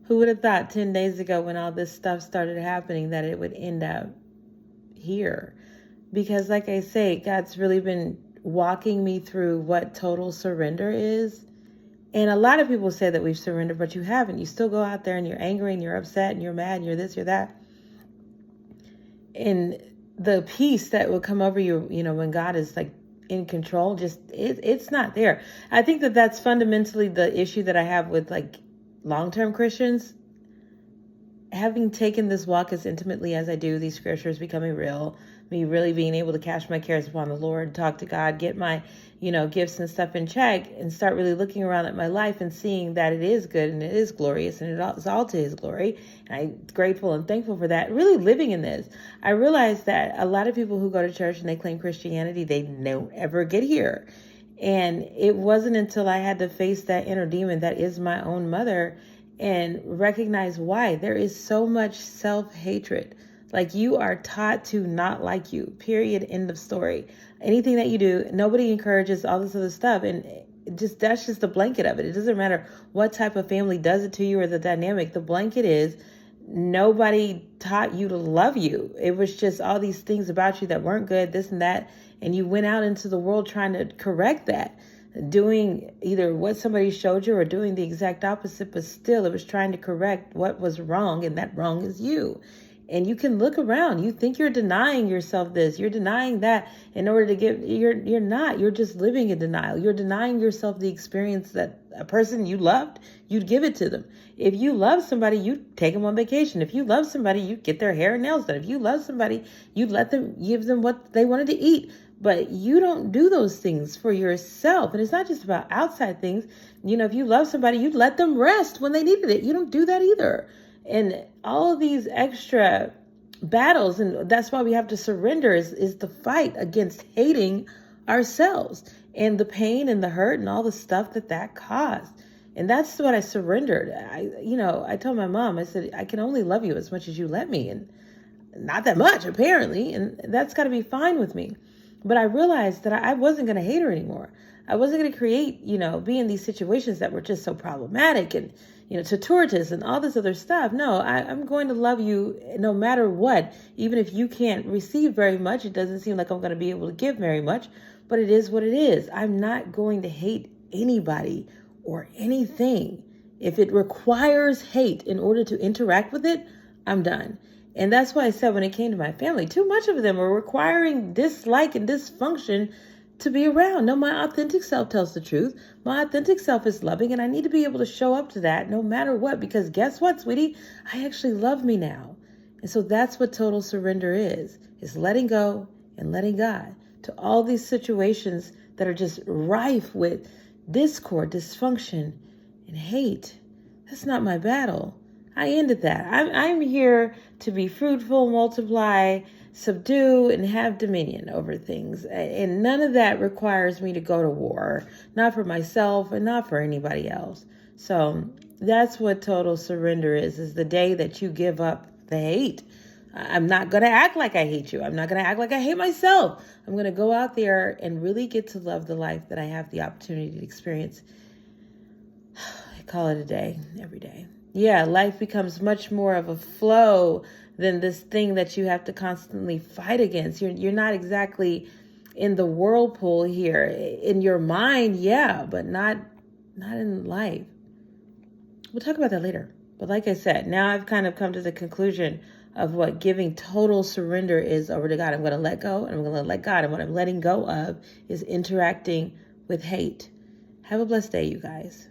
Who would have thought 10 days ago when all this stuff started happening that it would end up here? Because like I say, God's really been walking me through what total surrender is. And a lot of people say that we've surrendered, but you haven't. You still go out there and you're angry and you're upset and you're mad and you're this, you're that. And the peace that will come over you, when God is like in control, it's not there. I think that that's fundamentally the issue that I have with like long-term Christians. Having taken this walk as intimately as I do, these scriptures becoming real, me really being able to cast my cares upon the Lord, talk to God, get my, gifts and stuff in check, and start really looking around at my life and seeing that it is good and it is glorious and it is all to His glory. And I'm grateful and thankful for that. Really living in this, I realized that a lot of people who go to church and they claim Christianity, they don't ever get here. And it wasn't until I had to face that inner demon that is my own mother and recognize why. There is so much self-hatred. Like, you are taught to not like you, period, end of story. Anything that you do, nobody encourages all this other stuff. And that's just the blanket of it. It doesn't matter what type of family does it to you or the dynamic. The blanket is nobody taught you to love you. It was just all these things about you that weren't good, this and that. And you went out into the world trying to correct that, doing either what somebody showed you or doing the exact opposite, but still it was trying to correct what was wrong, and that wrong is you. And you can look around. You think you're denying yourself this, you're denying that in order to get, you're not. You're just living in denial. You're denying yourself the experience that a person you loved, you'd give it to them. If you love somebody, you'd take them on vacation. If you love somebody, you'd get their hair and nails done. If you love somebody, you'd give them what they wanted to eat. But you don't do those things for yourself. And it's not just about outside things. If you love somebody, you'd let them rest when they needed it. You don't do that either. And all of these extra battles, and that's why we have to surrender, is the fight against hating ourselves and the pain and the hurt and all the stuff that caused. And that's what I surrendered. I told my mom, I said, I can only love you as much as you let me. And not that much, apparently. And that's got to be fine with me. But I realized that I wasn't going to hate her anymore. I wasn't going to create, be in these situations that were just so problematic and, fortuitous and all this other stuff. No, I'm going to love you no matter what. Even if you can't receive very much, it doesn't seem like I'm going to be able to give very much, but it is what it is. I'm not going to hate anybody or anything. If it requires hate in order to interact with it, I'm done. And that's why I said when it came to my family, too much of them were requiring dislike and dysfunction to be around. No, my authentic self tells the truth. My authentic self is loving, and I need to be able to show up to that no matter what, because guess what, sweetie? I actually love me now. And so that's what total surrender is letting go and letting God to all these situations that are just rife with discord, dysfunction, and hate. That's not my battle. I ended that. I'm here to be fruitful, multiply, subdue, and have dominion over things. And none of that requires me to go to war, not for myself and not for anybody else. So that's what total surrender is the day that you give up the hate. I'm not going to act like I hate you. I'm not going to act like I hate myself. I'm going to go out there and really get to love the life that I have the opportunity to experience. I call it a day, every day. Yeah, life becomes much more of a flow than this thing that you have to constantly fight against. You're not exactly in the whirlpool here. In your mind, yeah, but not in life. We'll talk about that later. But like I said, now I've kind of come to the conclusion of what giving total surrender is over to God. I'm going to let go and I'm going to let God. And what I'm letting go of is interacting with hate. Have a blessed day, you guys.